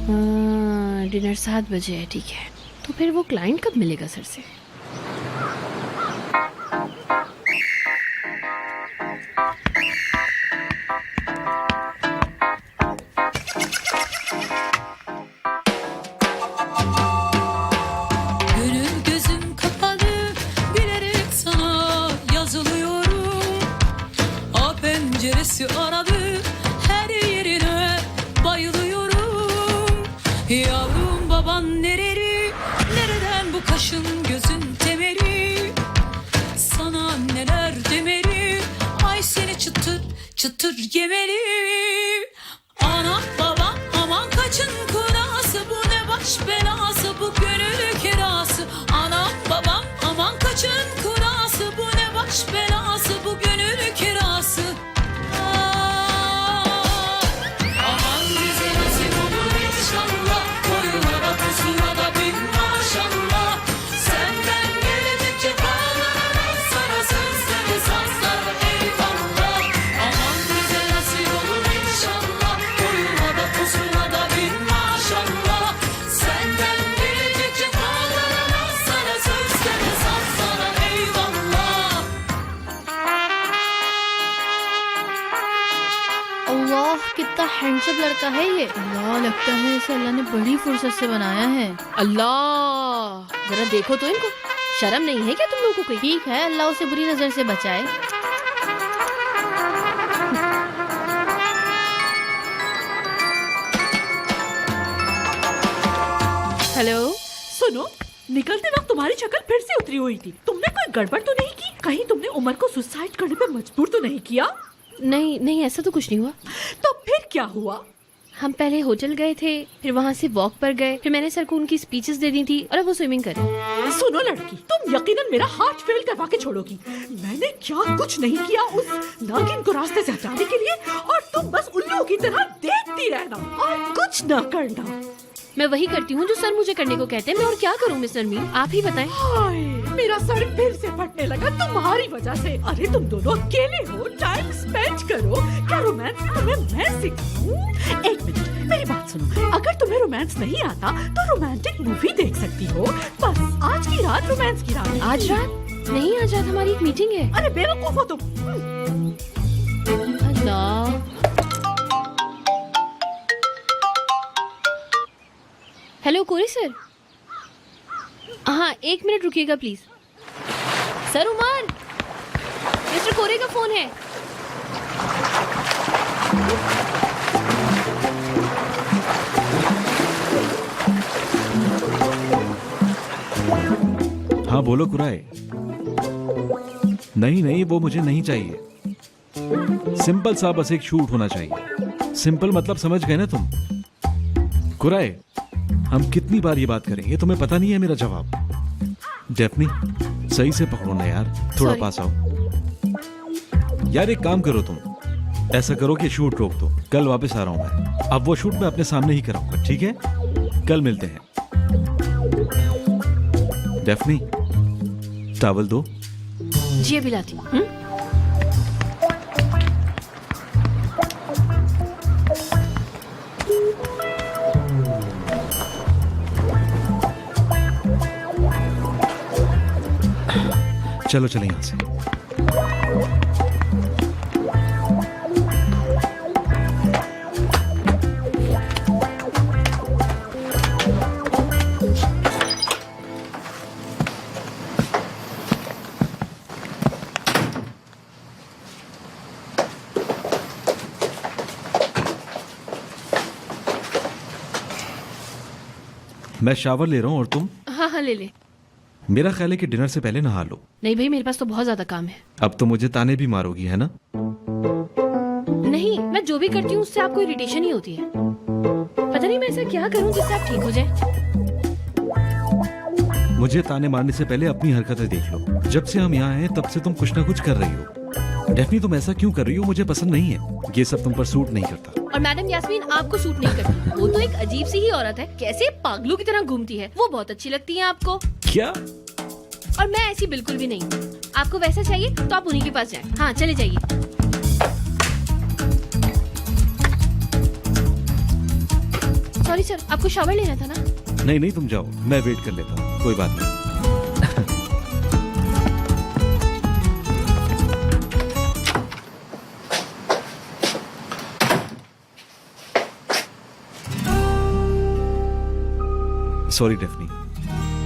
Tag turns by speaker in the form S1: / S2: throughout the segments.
S1: Dinner 7 बजे है, ठीक है। तो फिर वो क्लाइंट कब मिलेगा सर से?
S2: Gönül gözüm kapalı bilerek sana yazılıyorum. A penceresi aradı her yerine bayılıyorum. Yavrum baban nereli, nereden bu kaşın gözün temeli? Sana neler demeli, ay seni çıtır çıtır yemeli. Anam babam aman kaçın kurası, bu ne baş belası, bu gönül kirası. Anam babam aman kaçın kurası, bu ne baş belası, bu gönül kirası. Aman bize nasip olur inşallah, koyuna da kusura da bin maşallah. Senden gelecek cefalara sana sözleri sazlara eyvallah. Aman bize nasip olur inşallah, koyuna da kusura da bin maşallah. Senden gelecek cefalara sana sözleri sazlara eyvallah.
S3: अल्लाह कितना handsome लड़का है ये। अल्लाह लगता है इसे अल्लाह ने बड़ी फुर्सत से बनाया है।
S1: अल्लाह, जरा देखो तो इनको, शर्म नहीं है क्या तुम लोगों को कोई?
S3: ठीक है, अल्लाह उसे बुरी नजर से बचाए।
S1: हेलो।
S4: सुनो, निकलते वक्त तुम्हारी शक्ल फिर से उतरी हुई थी। तुमने कोई गड़बड़ तो नहीं की? कहीं तुमने उमर को सुसाइड करने पे मजबूर तो नहीं किया?
S1: नहीं नहीं, ऐसा तो कुछ नहीं हुआ।
S4: तो फिर क्या हुआ?
S1: हम पहले होटल गए थे, फिर वहाँ से वॉक पर गए, फिर मैंने सर को उनकी स्पीचेस दे दी थी और अब वो स्विमिंग कर रहे हैं।
S4: सुनो लड़की, तुम यकीनन मेरा हार्ट फेल करवा के छोड़ोगी। मैंने क्या कुछ नहीं किया उस नागिन को रास्ते से हटाने के लिए, और तुम बस उल्लू की तरह देखती रहना और कुछ न करना।
S1: मैं वही करती हूँ जो सर मुझे करने को कहते हैं। मैं और क्या करूँ मिस नरमीन, आप ही बताएं।
S4: हाय, मेरा सर फिर से फटने लगा तुम्हारी वजह से। अरे तुम दोनों अकेले हो, टाइम स्पेंड करो। क्या रोमांस तुम्हें मैं सिखाऊं? एक मिनट, मेरी बात सुनो। अगर तुम्हें रोमांस नहीं आता तो रोमांटिक मूवी देख सकती हो। बस आज की रात रोमांस की रात है।
S1: आज रात नहीं, आज रात हमारी एक मीटिंग है।
S4: अरे बेवकूफ हो तुम।
S1: अल्लाह। Hello Corey sir. हाँ, 1 मिनट रुकिएगा please. Sir Umar, mister Corey का फोन है।
S5: हाँ बोलो कुराए। नहीं नहीं, वो मुझे नहीं चाहिए। सिंपल सा बस एक शूट होना चाहिए। सिंपल मतलब समझ गए ना तुम? कुराए, हम कितनी बार ये बात करेंगे, तुम्हें पता नहीं है मेरा जवाब। डेफनी, सही से पकड़ो ना यार, थोड़ा
S1: Sorry.
S5: पास आओ। यार एक काम करो तुम, ऐसा करो कि शूट रोक दो। कल वापस आ रहा हूं मैं। अब वो शूट मैं अपने सामने ही कराऊंगा, ठीक है? कल मिलते हैं। डेफनी, टॉवल दो।
S1: जी अभी लाती हूँ।
S5: चलो चलें यहाँ से। मैं शावर ले रहा हूँ और तुम?
S1: हाँ हाँ, ले ले।
S5: मेरा ख्याल है कि डिनर से पहले नहा लो।
S1: नहीं भाई, मेरे पास तो बहुत ज्यादा काम है।
S5: अब तो मुझे ताने भी मारोगी, है ना?
S1: नहीं, मैं जो भी करती हूँ उससे आपको इरिटेशन ही होती है। पता नहीं मैं ऐसा क्या करूँ जिससे आप ठीक हो जाए।
S5: मुझे ताने मारने से पहले अपनी हरकतें देख लो। जब से हम यहाँ आए तब से तुम कुछ ना कुछ कर रही हो। डेफनी, तुम ऐसा क्यों कर रही हो? मुझे पसंद नहीं है। ये सब तुम पर सूट नहीं करता।
S1: और मैडम यास्मीन आपको सूट नहीं करती। वो तो एक अजीब सी ही औरत है, कैसे पागलों की तरह घूमती है। वो बहुत अच्छी लगती है आपको।
S5: क्या?
S1: और मैं ऐसी बिल्कुल भी नहीं। आपको वैसा चाहिए तो आप उन्हीं के पास जाएं। हाँ चले जाइए। सॉरी सर, आपको शावर लेना था ना?
S5: नहीं नहीं, तुम जाओ, मैं वेट कर लेता हूँ, कोई बात नहीं। सॉरी डेफनी,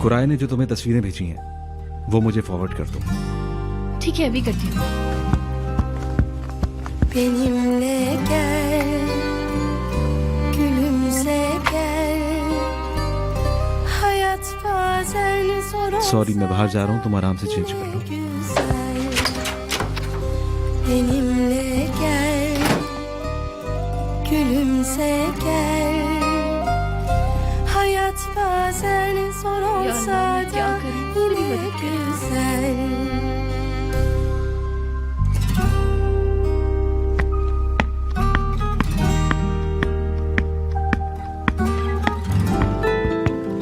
S5: कुराय ने जो तुम्हें तस्वीरें भेजी हैं वो मुझे फॉरवर्ड कर दो।
S1: ठीक है, अभी करती हूँ।
S6: Benimle gel, gülümse gel. Hayat bazen zor olsa
S5: sorry, मैं बाहर जा रहा हूँ, तुम आराम से चेंज कर लो।
S6: güzel. Benimle gel, gülümse gel. Hayat bazen zor olsa
S1: ben क्या
S6: da
S1: करूं?
S6: yine güzel.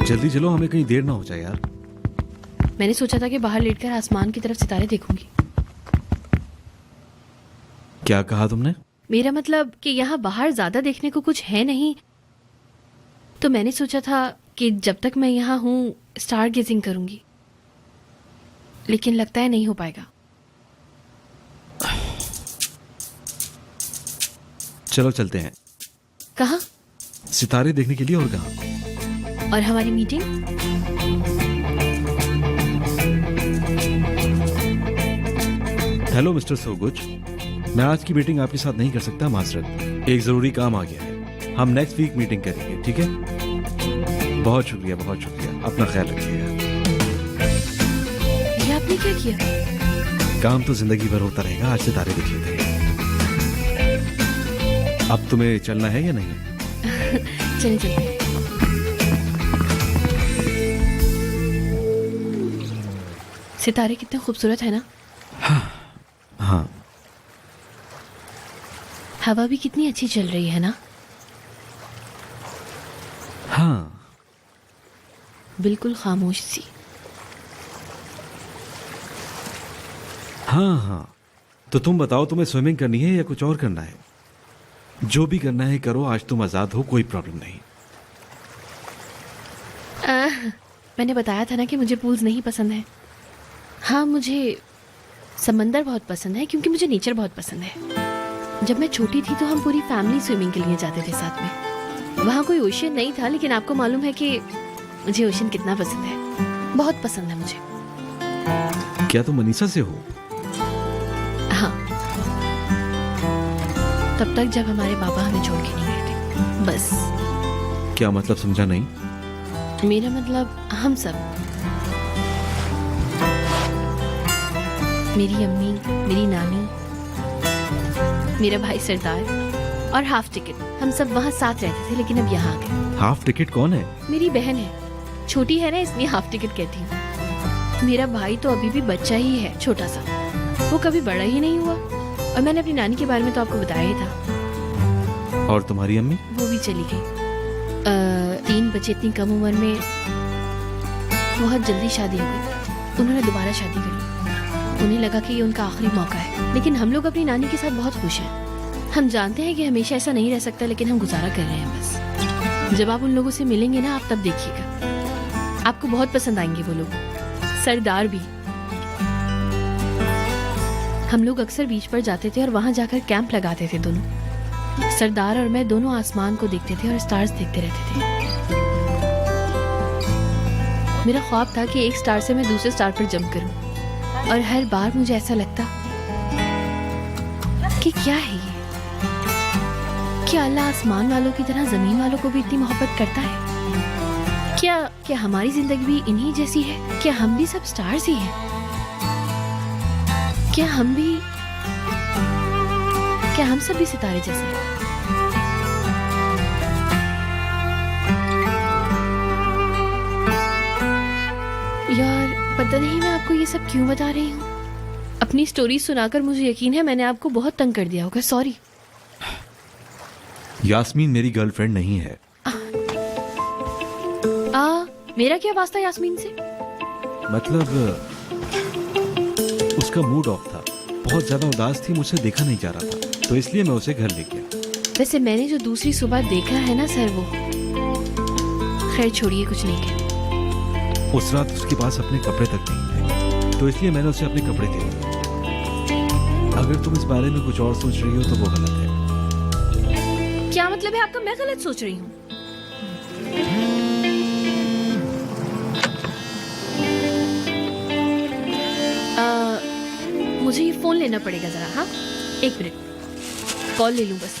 S5: जल्दी चलो, हमें कहीं देर ना हो जाए यार।
S1: मैंने सोचा था कि बाहर लेटकर आसमान की तरफ सितारे देखूंगी।
S5: क्या कहा तुमने?
S1: मेरा मतलब कि यहाँ बाहर ज्यादा देखने को कुछ है नहीं, तो मैंने सोचा था कि जब तक मैं यहाँ हूँ स्टार गेजिंग करूंगी, लेकिन लगता है नहीं हो पाएगा।
S5: चलो चलते हैं।
S1: कहाँ?
S5: सितारे देखने के लिए, और कहाँ?
S1: और हमारी मीटिंग?
S5: हेलो मिस्टर सोगुच, मैं आज की मीटिंग आपके साथ नहीं कर सकता, माजरत। एक जरूरी काम आ गया है, हम नेक्स्ट वीक मीटिंग करेंगे, ठीक है? बहुत शुक्रिया, बहुत शुक्रिया, अपना ख्याल रखिएगा।
S1: ये आपने क्या किया?
S5: काम तो जिंदगी भर होता रहेगा, आज सितारे देख लेते हैं। अब तुम्हें चलना है या नहीं?
S1: चलिए चलिए। सितारे कितने खूबसूरत है ना?
S5: हाँ।
S1: हवा भी कितनी अच्छी चल रही है ना?
S5: हाँ।
S1: बिल्कुल खामोश सी।
S5: हाँ हाँ, तो तुम बताओ, तुम्हें स्विमिंग करनी है या कुछ और करना है? जो भी करना है करो, आज तुम आजाद हो, कोई प्रॉब्लम नहीं।
S1: मैंने बताया था ना कि मुझे पूल्स नहीं पसंद है। हाँ, मुझे समंदर बहुत पसंद है क्योंकि मुझे नेचर बहुत पसंद है। जब मैं छोटी थी तो हम पूरी फैमिली स्विमिंग के लिए जाते थे साथ में। वहाँ कोई ओशन नहीं था, लेकिन आपको मालूम है कि मुझे ओशन कितना पसंद है। बहुत पसंद है मुझे।
S5: क्या तुम मनीषा से हो?
S1: हाँ, तब तक जब हमारे पापा हमें छोड़ के नहीं गए थे, बस।
S5: क्या मतलब, समझा नहीं?
S1: मेरा मतलब हम सब, मेरी अम्मी, मेरी नानी, मेरा भाई सरदार और हाफ टिकट, हम सब वहाँ साथ रहते थे, लेकिन अब यहाँ आ गए।
S5: हाफ टिकट कौन है?
S1: मेरी बहन है, छोटी है ना, इसलिए हाफ टिकट कहती हूँ। मेरा भाई तो अभी भी बच्चा ही है, छोटा सा, वो कभी बड़ा ही नहीं हुआ। और मैंने अपनी नानी के बारे में तो आपको बताया ही था।
S5: और तुम्हारी अम्मी?
S1: वो भी चली गई। 3 बच्चे इतनी कम उम्र में, बहुत जल्दी शादी हो गई। उन्होंने दोबारा शादी करी। उन्हें लगा कि ये उनका आखिरी मौका है। लेकिन हम लोग अपनी नानी के साथ बहुत खुश हैं। हम जानते हैं कि हमेशा ऐसा नहीं रह सकता, लेकिन हम गुजारा कर रहे हैं बस। जब आप उन लोगों से मिलेंगे ना, आप तब देखिएगा, आपको बहुत पसंद आएंगे वो लोग, सरदार भी। हम लोग अक्सर बीच पर जाते थे और वहां जाकर कैंप लगाते थे दोनों। सरदार और मैं दोनों आसमान को देखते थे और स्टार्स देखते रहते थे। मेरा ख्वाब था कि एक स्टार से मैं दूसरे स्टार पर जंप करूं, और हर बार मुझे ऐसा लगता कि क्या है ये, क्या अल्लाह आसमान वालों की तरह जमीन वालों को भी इतनी मोहब्बत करता है? क्या हमारी जिंदगी भी इन्हीं जैसी है? क्या हम भी सब स्टार्स ही हैं? क्या हम सब भी सितारे जैसे हैं? यार, पता नहीं मैं आपको ये सब क्यों बता रही हूँ। अपनी स्टोरी सुनाकर मुझे यकीन है मैंने आपको बहुत तंग कर दिया होगा, सॉरी।
S5: यास्मीन मेरी गर्लफ्रेंड नहीं है।
S1: मेरा क्या वास्ता यास्मीन से?
S5: मतलब उसका मूड ऑफ था, बहुत ज्यादा उदास थी, मुझसे देखा नहीं जा रहा था, तो इसलिए मैं उसे घर ले गया।
S1: वैसे मैंने जो दूसरी सुबह देखा है ना सर, खैर छोड़िए, कुछ नहीं कह।
S5: उस रात उसके पास अपने कपड़े तक नहीं थे, तो इसलिए मैंने उसे अपने कपड़े दे दिए। अगर तुम इस बारे में कुछ और सोच रही हो तो वो गलत है।
S1: क्या मतलब है आपका? मैं गलत सोच रही हूँ? मुझे ये फोन लेना पड़ेगा जरा। हाँ, एक मिनट, कॉल ले लूँ बस।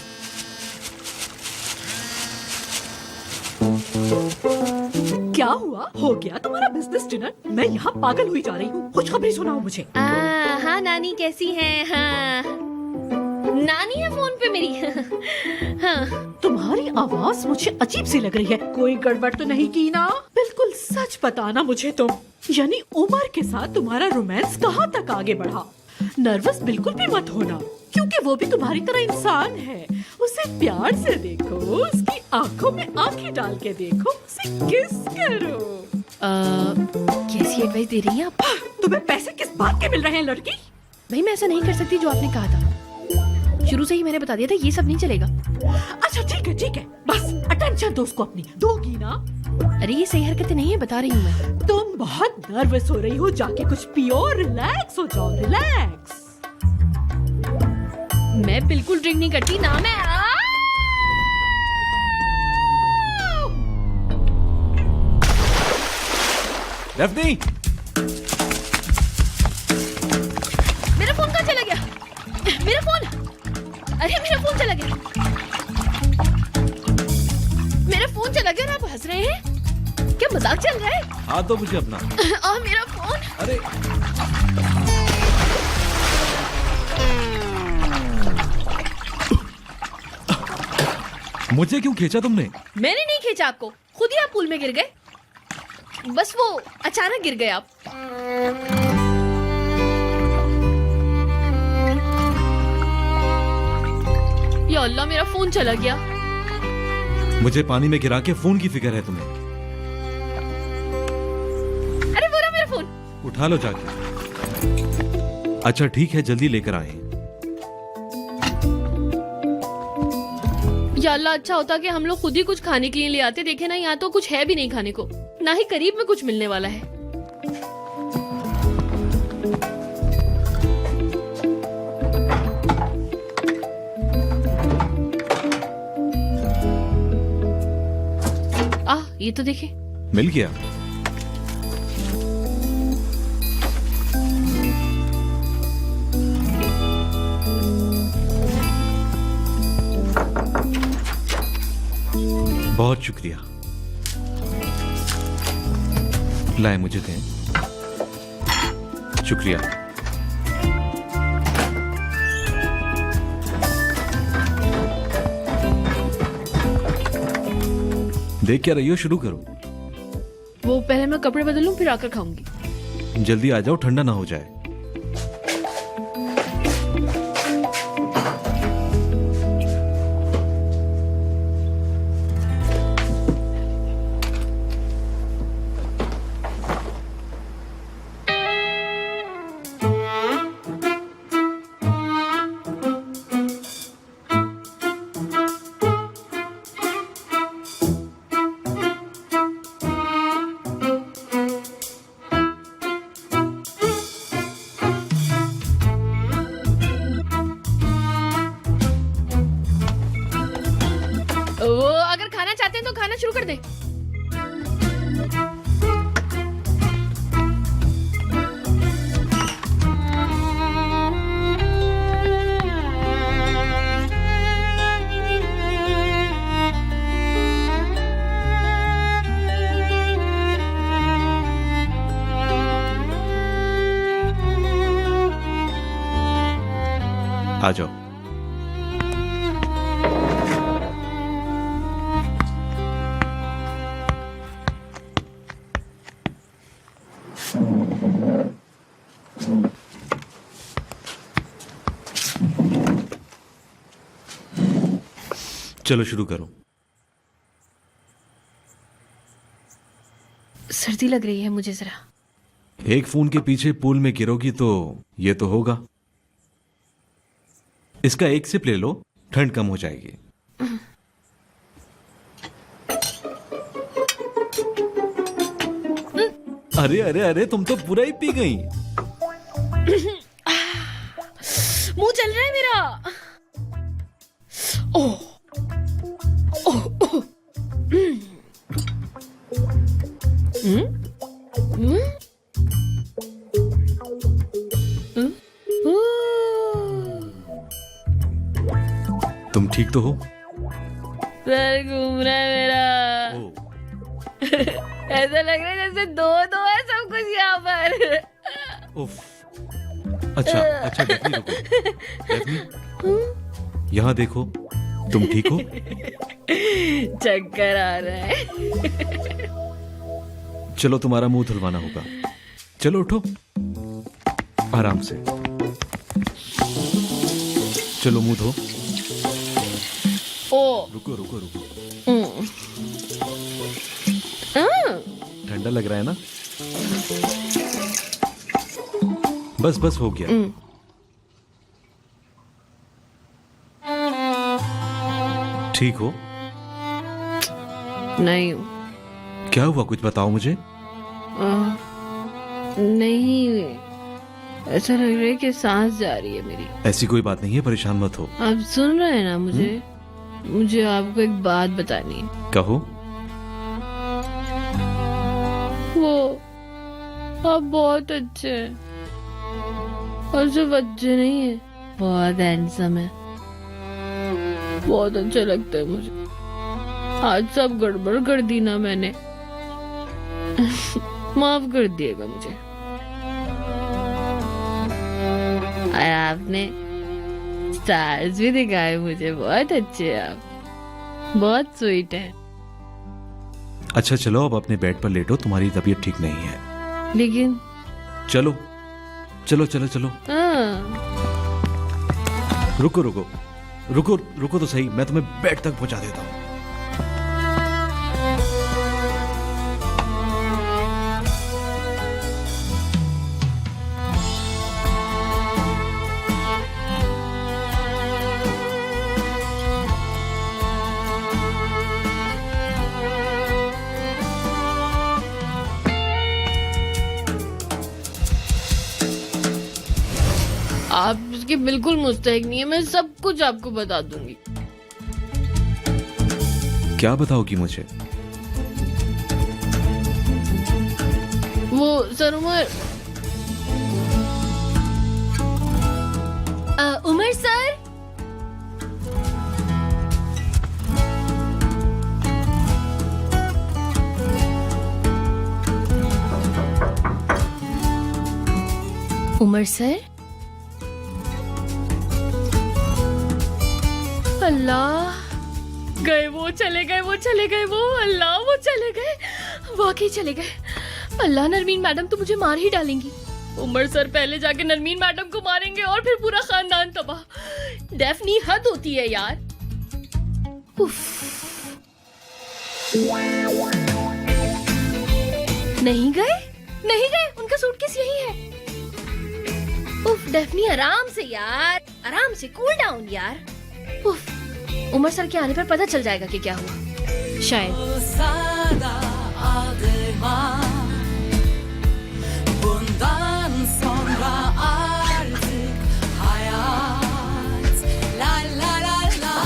S4: क्या हुआ? हो गया तुम्हारा बिजनेस डिनर? मैं यहाँ पागल हुई जा रही हूँ, कुछ खबरें सुनाओ मुझे।
S1: हाँ, नानी कैसी हैं? हाँ, नानी है फोन पे मेरी। हाँ,
S4: तुम्हारी आवाज मुझे अजीब सी लग रही है, कोई गड़बड़ तो नहीं की ना? बिल्कुल सच बताना मुझे तुम। यानी उमर के साथ तुम्हारा रोमांस कहाँ तक आगे बढ़ा? नर्वस बिल्कुल भी मत होना, क्योंकि वो भी तुम्हारी तरह इंसान है। उसे प्यार से देखो, उसकी आंखों में आंखें डाल के देखो, उसे किस करो।
S1: कैसी एडवाइस दे रही हैं आप?
S4: तुम्हें पैसे किस बात के मिल रहे हैं लड़की?
S1: भाई मैं ऐसा नहीं कर सकती जो आपने कहा था। शुरू से ही मैंने बता दिया था ये सब नहीं चलेगा।
S4: अच्छा ठीक है, बस अटेंशन दो उसको अपनी, दोगी ना?
S1: अरे ये सही हरकतें नहीं है, बता रही हूँ मैं।
S4: तुम बहुत नर्वस हो रही हो, जाके कुछ पियो, रिलैक्स हो जाओ, रिलैक्स।
S1: मैं बिल्कुल ड्रिंक नहीं करती ना मैं।
S5: रफनी,
S1: मेरा फोन कहाँ चला गया? मेरा फोन, अरे मेरा फोन चला गया। मेरा फोन चला गया और आप हंस रहे हैं? क्या मजाक चल रहा है?
S5: हाथ दो मुझे अपना।
S1: मेरा फोन।
S5: अरे मुझे क्यों खींचा तुमने?
S1: मैंने नहीं खींचा आपको, खुद ही आप पूल में गिर गए। बस वो अचानक गिर गए आप। या अल्लाह, मेरा फोन चला गया।
S5: मुझे पानी में गिरा के फोन की फिक्र है तुम्हें?
S1: अरे वो रहा मेरा फोन।
S5: उठा लो जाके। अच्छा ठीक है, जल्दी लेकर आए।
S1: या अल्लाह, अच्छा होता कि हम लोग खुद ही कुछ खाने के लिए ले आते। देखे ना, यहाँ तो कुछ है भी नहीं खाने को, ना ही करीब में कुछ मिलने वाला है। ये तो देखे,
S5: मिल गया। बहुत शुक्रिया। लाए मुझे दें। शुक्रिया। देख क्या रही हो? शुरू करो।
S1: वो पहले मैं कपड़े बदलूं, फिर आकर खाऊंगी।
S5: जल्दी आ जाओ, ठंडा ना हो जाए।
S1: वो अगर खाना चाहते हैं तो खाना शुरू कर दे।
S5: आ जाओ। चलो शुरू करो।
S1: सर्दी लग रही है मुझे जरा।
S5: एक फोन के पीछे पूल में गिरोगी तो ये तो होगा। इसका एक सिप ले लो, ठंड कम हो जाएगी। अरे अरे अरे तुम तो पूरा ही पी गई।
S1: मुंह चल रहा है मेरा। ओह ओह ओह।
S5: तुम ठीक तो हो?
S1: सर घूम रहा है मेरा। ऐसा लग रहा है जैसे दो दो है सब कुछ यहाँ पर।
S5: उफ। अच्छा अच्छा डेफनी रुको। डेफनी यहाँ देखो, तुम ठीक हो?
S1: चक्कर आ रहा है।
S5: चलो तुम्हारा मुंह धुलवाना होगा। चलो उठो आराम से। चलो मुंह धो।
S1: ओ
S5: रुको रुको रुको।
S1: हाँ।
S5: ठंडा लग रहा है ना? बस बस हो गया। ठीक हो?
S1: नहीं
S5: क्या हुआ, कुछ बताओ मुझे।
S1: नहीं, ऐसा लग रहा है कि सांस जा रही है मेरी।
S5: ऐसी कोई बात नहीं है, परेशान मत हो।
S1: आप सुन रहे हैं ना मुझे? मुझे आपको एक बात बतानी है।
S5: कहो।
S1: वो आप बहुत अच्छे हैं, और सिर्फ अच्छे नहीं है, बहुत हैंडसम है। बहुत अच्छा लगता है मुझे। आज सब गड़बड़ कर दी ना मैंने। माफ कर दिएगा मुझे। और आपने स्टार्स भी दिखाए मुझे, बहुत अच्छे हैं आप, बहुत स्वीट है।
S5: अच्छा चलो अब अपने बेड पर लेटो, तुम्हारी तबीयत ठीक नहीं है।
S1: लेकिन
S5: चलो चलो चलो चलो।
S1: हाँ।
S5: रुको रुको रुको रुको तो सही, मैं तुम्हें बेड तक पहुंचा देता हूँ।
S1: आप इसके बिल्कुल मुस्तहिक नहीं है, मैं सब कुछ आपको बता दूंगी।
S5: क्या बताओगी मुझे?
S1: वो sir Umar Umar sir, Umar sir. Allah, गए वो, चले गए वो, चले गए वो, अल्लाह वो चले गए, वाकई चले गए। अल्लाह, नरमीन मैडम तो मुझे मार ही डालेंगी। उमर सर पहले जाके नरमीन मैडम को मारेंगे और फिर पूरा खानदान तबाह। डेफनी हद होती है यार। उफ। नहीं गए, नहीं गए, उनका सूटकेस यही है। उफ डेफनी, आराम से यार, आराम से, कूल डाउन यार। उफ, उमर सर के आने पर पता चल जाएगा कि क्या हुआ, शायद।
S2: Olsa da aldırma. Bundan sonra artık hayat la la la la.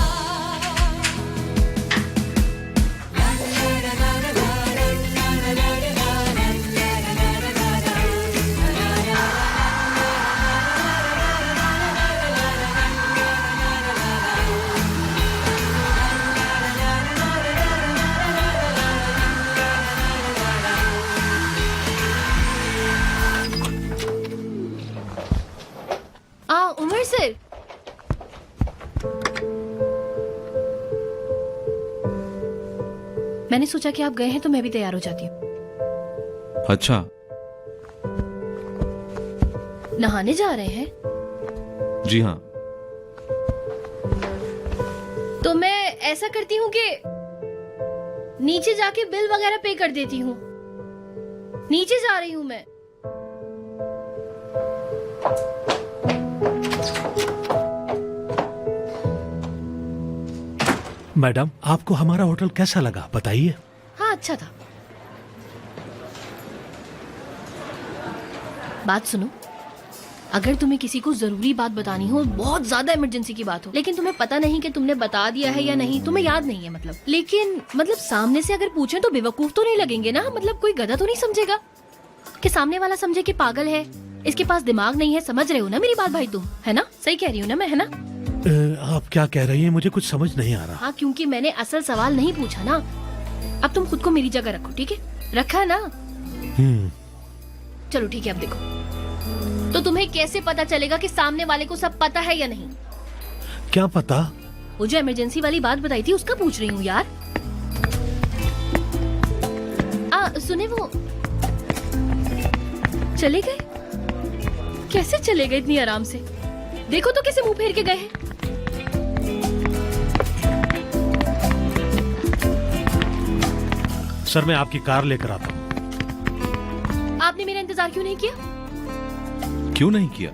S2: La la la la la la la la la
S1: Umar sir, मैंने सोचा कि आप गए हैं तो मैं भी तैयार हो जाती हूँ।
S5: अच्छा,
S1: नहाने जा रहे हैं?
S5: जी हाँ।
S1: तो मैं ऐसा करती हूँ कि नीचे जाके बिल वगैरह पे कर देती हूँ। नीचे जा रही हूँ मैं।
S7: मैडम, आपको हमारा होटल कैसा लगा बताइए।
S1: हाँ, अच्छा था। बात सुनो, अगर तुम्हें किसी को जरूरी बात बतानी हो, बहुत ज्यादा इमरजेंसी की बात हो, लेकिन तुम्हें पता नहीं कि तुमने बता दिया है या नहीं, तुम्हें याद नहीं है मतलब, लेकिन मतलब सामने से अगर पूछें तो बेवकूफ तो नहीं लगेंगे ना, मतलब कोई गधा तो नहीं समझेगा कि सामने वाला समझे कि पागल है, इसके पास दिमाग नहीं है। समझ रहे हो ना मेरी बात भाई तुम, है ना? सही कह रही हूँ ना मैं, है ना?
S7: आप क्या कह रही हैं? मुझे कुछ समझ नहीं आ रहा।
S1: हाँ, क्योंकि मैंने असल सवाल नहीं पूछा ना। अब तुम खुद को मेरी जगह रखो, ठीक है? रखा है ना? चलो ठीक है, अब देखो, तो तुम्हें कैसे पता चलेगा कि सामने वाले को सब पता है या नहीं?
S7: क्या पता?
S1: वो जो इमरजेंसी वाली बात बताई थी उसका पूछ रही हूँ यार। सुने, वो चले गए? कैसे चले गए इतनी आराम से? देखो तो कैसे मुंह फेर के गए हैं।
S7: सर, मैं आपकी कार लेकर आता हूँ।
S1: आपने मेरा इंतजार क्यों नहीं किया?
S5: क्यों नहीं किया?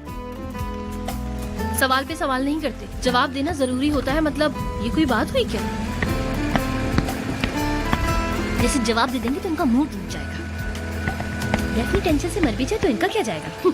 S1: सवाल पे सवाल नहीं करते, जवाब देना जरूरी होता है। मतलब ये कोई बात हुई क्या? जैसे जवाब दे देंगे तो इनका मुंह टूट जाएगा, या फिर टेंशन से मर भी जाए तो इनका क्या जाएगा?